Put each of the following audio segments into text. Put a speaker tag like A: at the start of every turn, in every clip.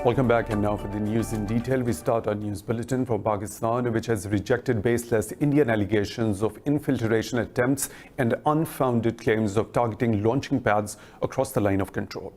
A: Welcome back, and now for the news in detail. We start our news bulletin from Pakistan, which has rejected baseless Indian allegations of infiltration attempts and unfounded claims of targeting launching pads across the line of control.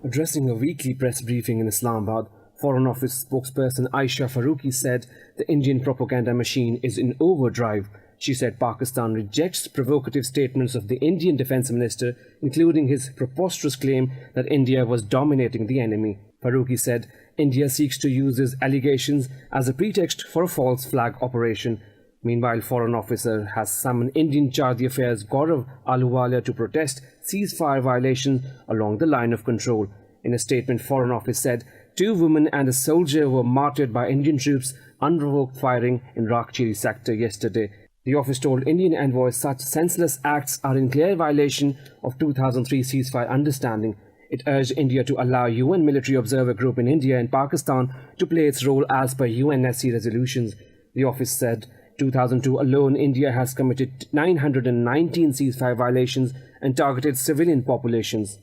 B: Addressing a weekly press briefing in Islamabad, Foreign Office spokesperson Aisha Farooqi said the Indian propaganda machine is in overdrive. She said Pakistan rejects provocative statements of the Indian Defence Minister, including his preposterous claim that India was dominating the enemy. Farooqi said India seeks to use his allegations as a pretext for a false flag operation. Meanwhile, Foreign Officer has summoned Indian Charge Affairs Gaurav Ahluwalia to protest ceasefire violations along the line of control. In a statement, Foreign Office said 2 women and a soldier were martyred by Indian troops unprovoked firing in Rakchiri sector yesterday. The office told Indian envoys such senseless acts are in clear violation of 2003 ceasefire understanding. It urged India to allow UN Military Observer Group in India and Pakistan to play its role as per UNSC resolutions. The office said 2002 alone, India has committed 919 ceasefire violations and targeted civilian populations.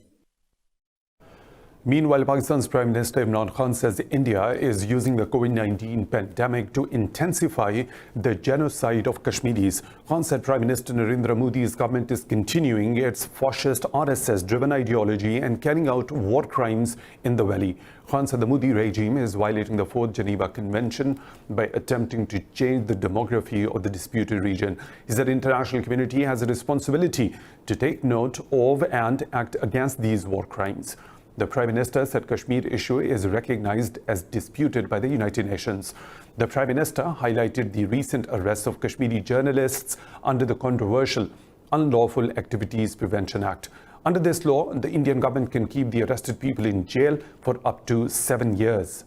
A: Meanwhile, Pakistan's Prime Minister Imran Khan says India is using the COVID-19 pandemic to intensify the genocide of Kashmiris. Khan said Prime Minister Narendra Modi's government is continuing its fascist RSS-driven ideology and carrying out war crimes in the valley. Khan said the Modi regime is violating the 4th Geneva Convention by attempting to change the demography of the disputed region. He said the international community has a responsibility to take note of and act against these war crimes. The Prime Minister said Kashmir issue is recognized as disputed by the United Nations. The Prime Minister highlighted the recent arrests of Kashmiri journalists under the controversial Unlawful Activities Prevention Act. Under this law, the Indian government can keep the arrested people in jail for up to 7 years.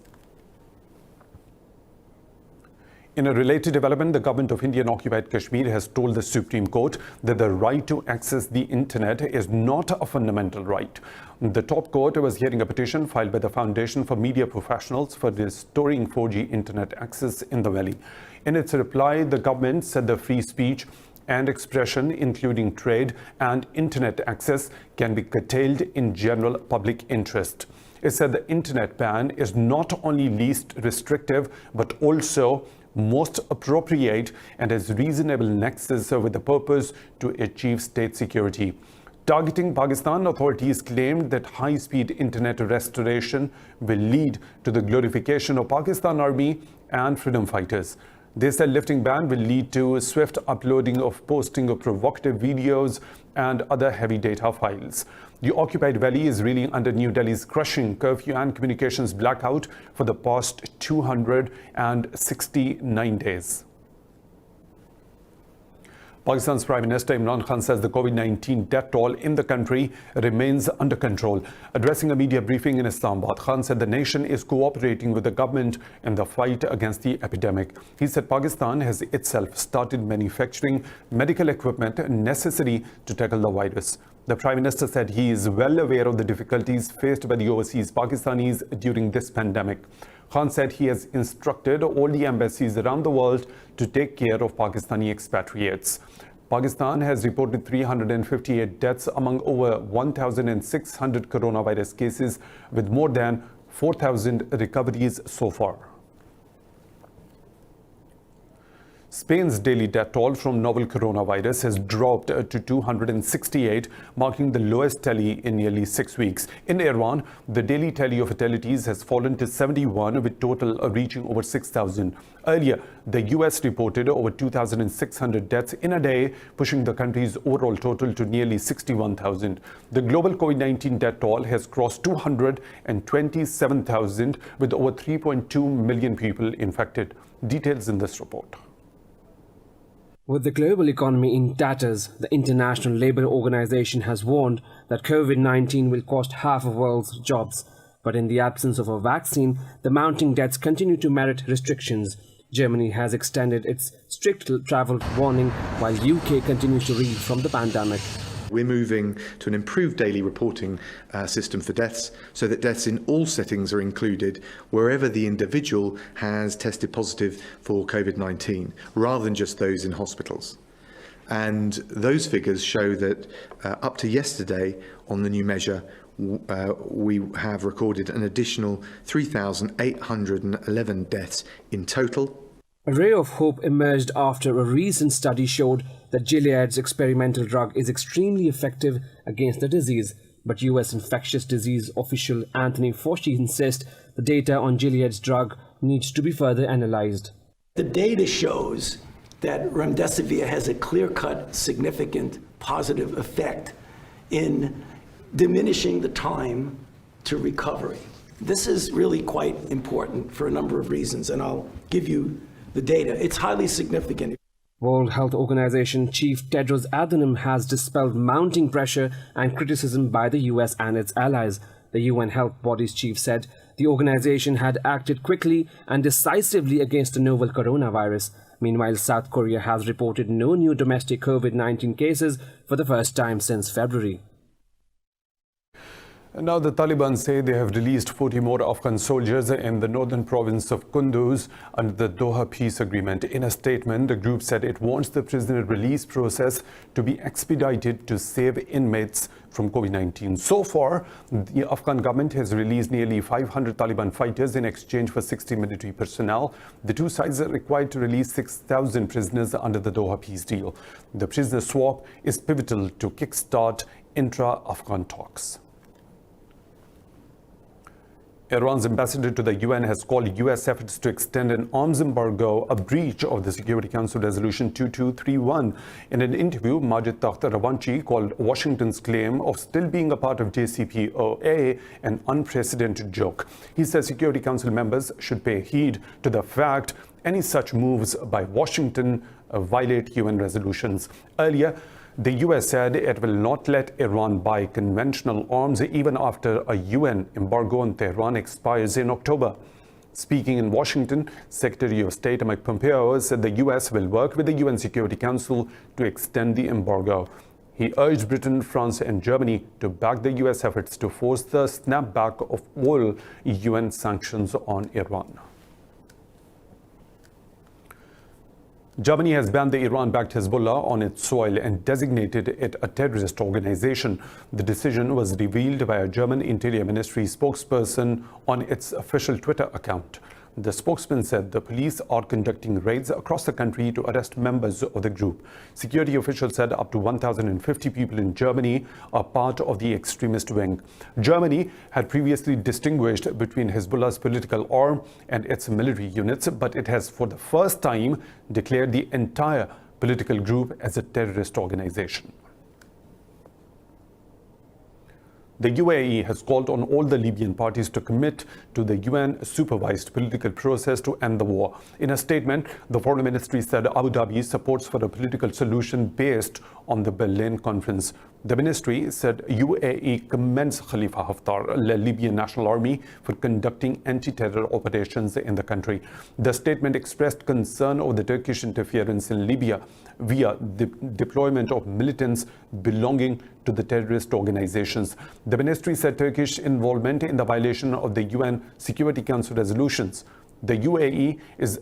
A: In a related development, the government of Indian-occupied Kashmir has told the Supreme Court that the right to access the internet is not a fundamental right. The top court was hearing a petition filed by the Foundation for Media Professionals for restoring 4G internet access in the valley. In its reply, the government said the free speech and expression, including trade and internet access, can be curtailed in general public interest. It said the internet ban is not only least restrictive, but also most appropriate and has reasonable nexus with the purpose to achieve state security. Targeting Pakistan, authorities claimed that high-speed internet restoration will lead to the glorification of Pakistan Army and freedom fighters. They said lifting ban will lead to swift uploading of posting of provocative videos and other heavy data files. The occupied valley is reeling under New Delhi's crushing curfew and communications blackout for the past 269 days. Pakistan's Prime Minister Imran Khan says the COVID-19 death toll in the country remains under control. Addressing a media briefing in Islamabad, Khan said the nation is cooperating with the government in the fight against the epidemic. He said Pakistan has itself started manufacturing medical equipment necessary to tackle the virus. The Prime Minister said he is well aware of the difficulties faced by the overseas Pakistanis during this pandemic. Khan said he has instructed all the embassies around the world to take care of Pakistani expatriates. Pakistan has reported 358 deaths among over 1,600 coronavirus cases, with more than 4,000 recoveries so far. Spain's daily death toll from novel coronavirus has dropped to 268, marking the lowest tally in nearly 6 weeks. In Iran, the daily tally of fatalities has fallen to 71, with total reaching over 6,000. Earlier, the US reported over 2,600 deaths in a day, pushing the country's overall total to nearly 61,000. The global COVID-19 death toll has crossed 227,000, with over 3.2 million people infected. Details in this report.
B: With the global economy in tatters, the International Labour Organization has warned that COVID-19 will cost half of the world's jobs. But in the absence of a vaccine, the mounting deaths continue to merit restrictions. Germany has extended its strict travel warning, while UK continues to reel from the pandemic.
C: We're moving to an improved daily reporting system for deaths, so that deaths in all settings are included wherever the individual has tested positive for COVID-19, rather than just those in hospitals. And those figures show that up to yesterday on the new measure, we have recorded an additional 3,811 deaths in total.
B: A ray of hope emerged after a recent study showed that Gilead's experimental drug is extremely effective against the disease. But US infectious disease official Anthony Fauci insists the data on Gilead's drug needs to be further analyzed.
D: The data shows that remdesivir has a clear-cut, significant positive effect in diminishing the time to recovery. This is really quite important for a number of reasons, and I'll give you the data. It's highly significant.
B: World Health Organization Chief Tedros Adhanom has dispelled mounting pressure and criticism by the US and its allies. The UN health body's chief said the organization had acted quickly and decisively against the novel coronavirus. Meanwhile, South Korea has reported no new domestic COVID-19 cases for the first time since February.
A: And now the Taliban say they have released 40 more Afghan soldiers in the northern province of Kunduz under the Doha peace agreement. In a statement, the group said it wants the prisoner release process to be expedited to save inmates from COVID-19. So far, the Afghan government has released nearly 500 Taliban fighters in exchange for 60 military personnel. The two sides are required to release 6,000 prisoners under the Doha peace deal. The prisoner swap is pivotal to kickstart intra-Afghan talks. Iran's ambassador to the UN has called US efforts to extend an arms embargo a breach of the Security Council Resolution 2231. In an interview, Majid Takht Ravanchi called Washington's claim of still being a part of JCPOA an unprecedented joke. He says Security Council members should pay heed to the fact any such moves by Washington violate UN resolutions. Earlier, the US said it will not let Iran buy conventional arms even after a UN embargo on Tehran expires in October. Speaking in Washington, Secretary of State Mike Pompeo said the US will work with the UN Security Council to extend the embargo. He urged Britain, France and Germany to back the US efforts to force the snapback of all UN sanctions on Iran. Germany has banned the Iran-backed HEZBOLLAH on its soil and designated it a terrorist organization. The decision was revealed by a German Interior Ministry spokesperson on its official Twitter account. The spokesman said the police are conducting raids across the country to arrest members of the group. Security officials said up to 1,050 people in Germany are part of the extremist wing. Germany had previously distinguished between Hezbollah's political arm and its military units, but it has for the first time declared the entire political group as a terrorist organization. The UAE has called on all the Libyan parties to commit to the UN-supervised political process to end the war. In a statement, the foreign ministry said Abu Dhabi supports for a political solution based on the Berlin conference. The ministry said UAE commends Khalifa Haftar, the Libyan National Army, for conducting anti-terror operations in the country. The statement expressed concern over the Turkish interference in Libya via the deployment of militants belonging to the terrorist organizations. The ministry said Turkish involvement in the violation of the UN Security Council resolutions. The UAE is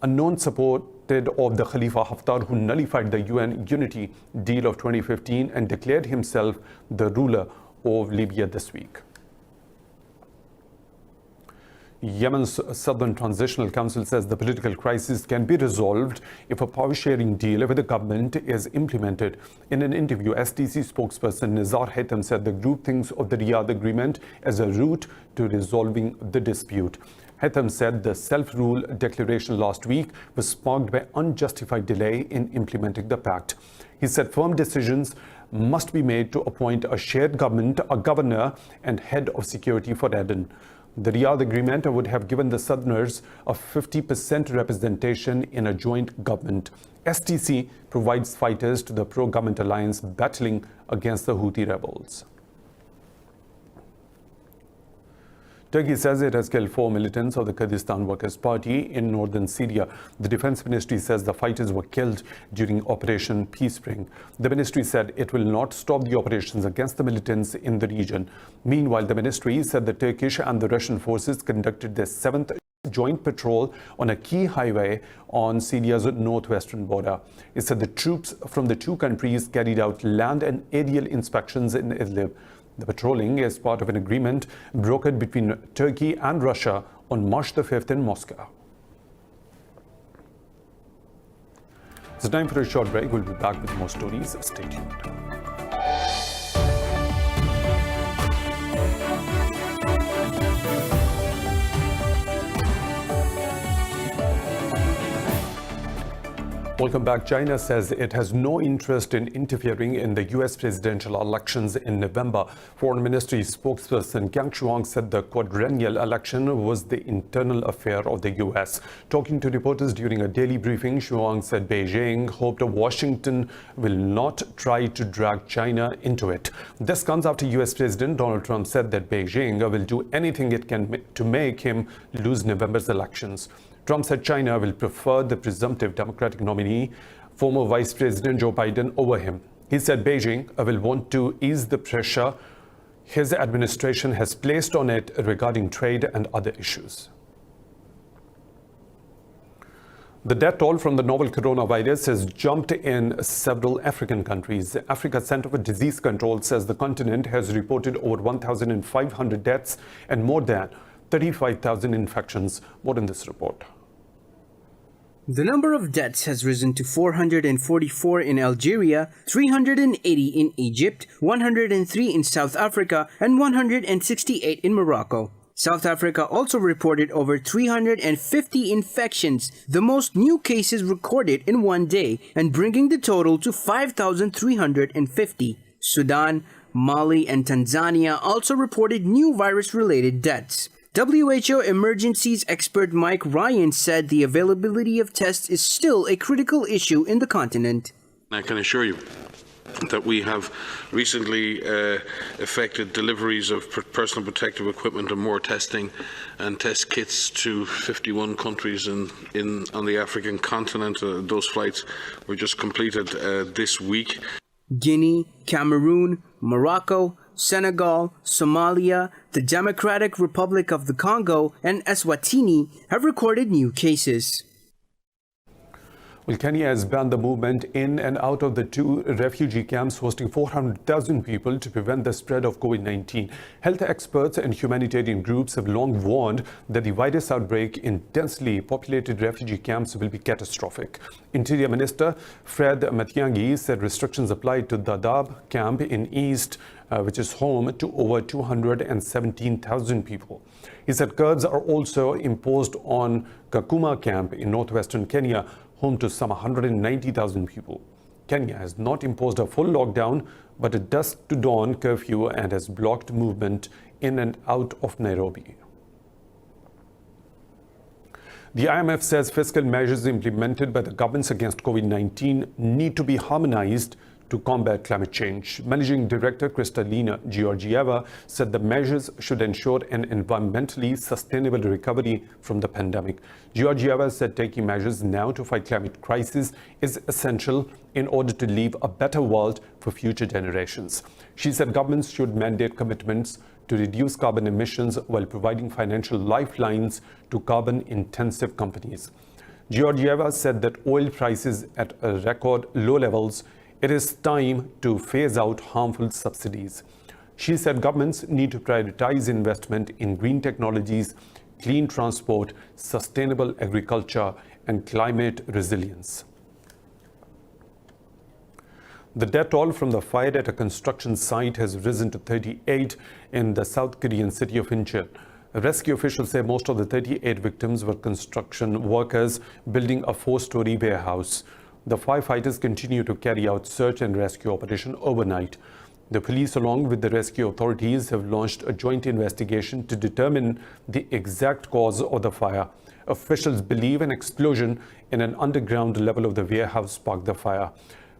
A: a known supporter of the Khalifa Haftar, who nullified the UN unity deal of 2015 and declared himself the ruler of Libya this week. Yemen's Southern Transitional Council says the political crisis can be resolved if a power-sharing deal with the government is implemented. In an interview, STC spokesperson Nizar Haytham said the group thinks of the Riyadh agreement as a route to resolving the dispute. Haytham said the self-rule declaration last week was sparked by unjustified delay in implementing the pact. He said firm decisions must be made to appoint a shared government, a governor and head of security for Aden. The Riyadh agreement would have given the Southerners a 50% representation in a joint government. STC provides fighters to the pro-government alliance battling against the Houthi rebels. Turkey says it has killed 4 militants of the Kurdistan Workers' Party in northern Syria. The Defense Ministry says the fighters were killed during Operation Peace Spring. The ministry said it will not stop the operations against the militants in the region. Meanwhile, the ministry said the Turkish and the Russian forces conducted their 7th joint patrol on a key highway on Syria's northwestern border. It said the troops from the two countries carried out land and aerial inspections in Idlib. The patrolling is part of an agreement brokered between Turkey and Russia on March the 5th in Moscow. It's time for a short break. We'll be back with more stories. Stay tuned. Welcome back. China says it has no interest in interfering in the U.S. presidential elections in November. Foreign Ministry spokesperson Kang Shuang said the quadrennial election was the internal affair of the U.S. Talking to reporters during a daily briefing, Shuang said Beijing hoped Washington will not try to drag China into it. This comes after U.S. President Donald Trump said that Beijing will do anything it can to make him lose November's elections. Trump said China will prefer the presumptive Democratic nominee, former Vice President Joe Biden, over him. He said Beijing will want to ease the pressure his administration has placed on it regarding trade and other issues. The death toll from the novel coronavirus has jumped in several African countries. The Africa Center for Disease Control says the continent has reported over 1,500 deaths and more than 35,000 infections. More in this report.
E: The number of deaths has risen to 444 in Algeria, 380 in Egypt, 103 in South Africa, and 168 in Morocco. South Africa also reported over 350 infections, the most new cases recorded in one day, and bringing the total to 5,350. Sudan, Mali, and Tanzania also reported new virus-related deaths. WHO emergencies expert Mike Ryan said the availability of tests is still a critical issue in the continent.
F: I can assure you that we have recently effected deliveries of personal protective equipment and more testing and test kits to 51 countries on the African continent. Those flights were just completed this week.
E: Guinea, Cameroon, Morocco, Senegal, Somalia, the Democratic Republic of the Congo, and Eswatini have recorded new cases.
A: Well, Kenya has banned the movement in and out of the two refugee camps hosting 400,000 people to prevent the spread of COVID-19. Health experts and humanitarian groups have long warned that the virus outbreak in densely populated refugee camps will be catastrophic. Interior Minister Fred Matiang'i said restrictions apply to Dadaab camp in East, which is home to over 217,000 people. He said curbs are also imposed on Kakuma camp in northwestern Kenya, home to some 190,000 people. Kenya has not imposed a full lockdown, but a dusk to dawn curfew and has blocked movement in and out of Nairobi. The IMF says fiscal measures implemented by the governments against COVID-19 need to be harmonized to combat climate change. Managing Director Kristalina Georgieva said the measures should ensure an environmentally sustainable recovery from the pandemic. Georgieva said taking measures now to fight climate crisis is essential in order to leave a better world for future generations. She said governments should mandate commitments to reduce carbon emissions while providing financial lifelines to carbon-intensive companies. Georgieva said that oil prices at record low levels, it is time to phase out harmful subsidies. She said governments need to prioritize investment in green technologies, clean transport, sustainable agriculture, and climate resilience. The death toll from the fire at a construction site has risen to 38 in the South Korean city of Incheon. Rescue officials say most of the 38 victims were construction workers building a 4-story warehouse. The firefighters continue to carry out search and rescue operation overnight. The police, along with the rescue authorities, have launched a joint investigation to determine the exact cause of the fire. Officials believe an explosion in an underground level of the warehouse sparked the fire.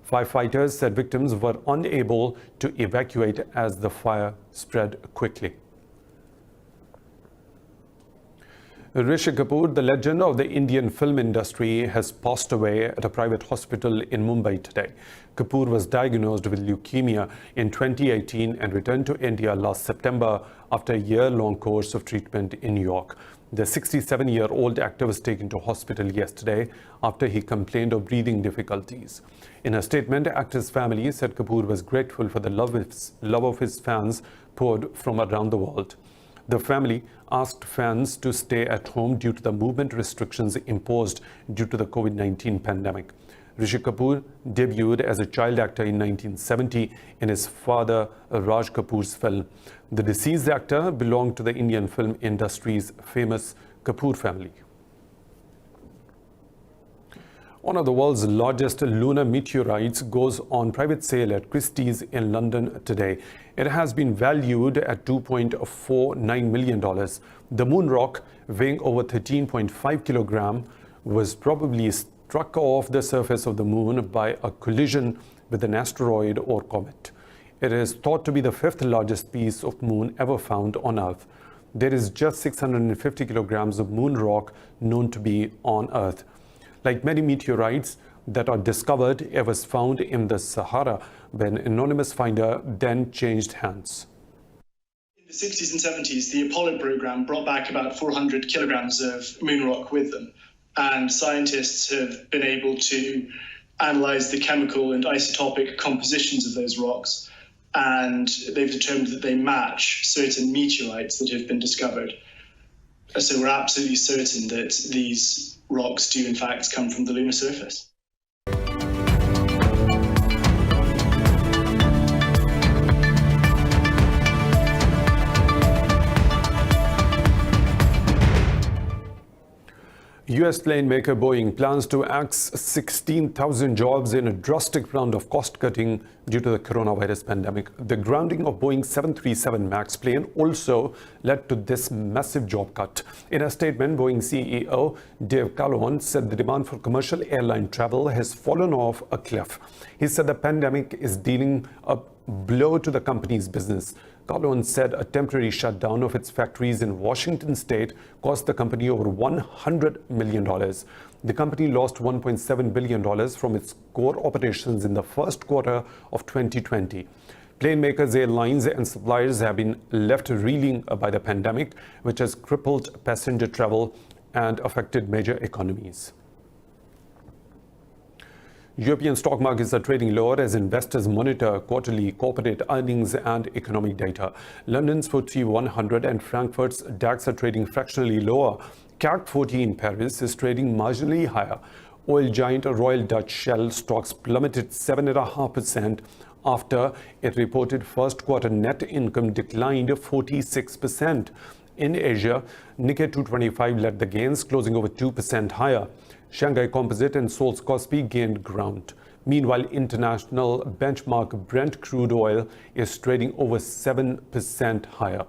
A: Firefighters said victims were unable to evacuate as the fire spread quickly. Rishi Kapoor, the legend of the Indian film industry, has passed away at a private hospital in Mumbai today. Kapoor was diagnosed with leukemia in 2018 and returned to India last September after a year-long course of treatment in New York. The 67-year-old actor was taken to hospital yesterday after he complained of breathing difficulties. In a statement, actor's family said Kapoor was grateful for the love of his fans poured from around the world. The family asked fans to stay at home due to the movement restrictions imposed due to the COVID-19 pandemic. Rishi Kapoor debuted as a child actor in 1970 in his father Raj Kapoor's film. The deceased actor belonged to the Indian film industry's famous Kapoor family. One of the world's largest lunar meteorites goes on private sale at Christie's in London today. It has been valued at $2.49 million. The moon rock, weighing over 13.5 kilograms, was probably struck off the surface of the moon by a collision with an asteroid or comet. It is thought to be the fifth largest piece of moon ever found on Earth. There is just 650 kilograms of moon rock known to be on Earth. Like many meteorites that are discovered, it was found in the Sahara when an anonymous finder then changed hands.
G: In the 60s and 70s, the Apollo program brought back about 400 kilograms of moon rock with them. And scientists have been able to analyze the chemical and isotopic compositions of those rocks. And they've determined that they match certain meteorites that have been discovered. So we're absolutely certain that these rocks do in fact come from the lunar surface.
A: US plane maker Boeing plans to axe 16,000 jobs in a drastic round of cost-cutting due to the coronavirus pandemic. The grounding of Boeing's 737 MAX plane also led to this massive job cut. In a statement, Boeing CEO Dave Calhoun said the demand for commercial airline travel has fallen off a cliff. He said the pandemic is dealing a blow to the company's business. Calhoun said a temporary shutdown of its factories in Washington state cost the company over $100 million. The company lost $1.7 billion from its core operations in the first quarter of 2020. Plane makers, airlines and suppliers have been left reeling by the pandemic, which has crippled passenger travel and affected major economies. European stock markets are trading lower as investors monitor quarterly corporate earnings and economic data. London's FTSE 100 and Frankfurt's DAX are trading fractionally lower. CAC 40 in Paris is trading marginally higher. Oil giant Royal Dutch Shell stocks plummeted 7.5% after it reported first quarter net income declined 46%. In Asia, Nikkei 225 led the gains, closing over 2% higher. Shanghai Composite and Seoul's Kospi gained ground. Meanwhile, international benchmark Brent crude oil is trading over 7% higher.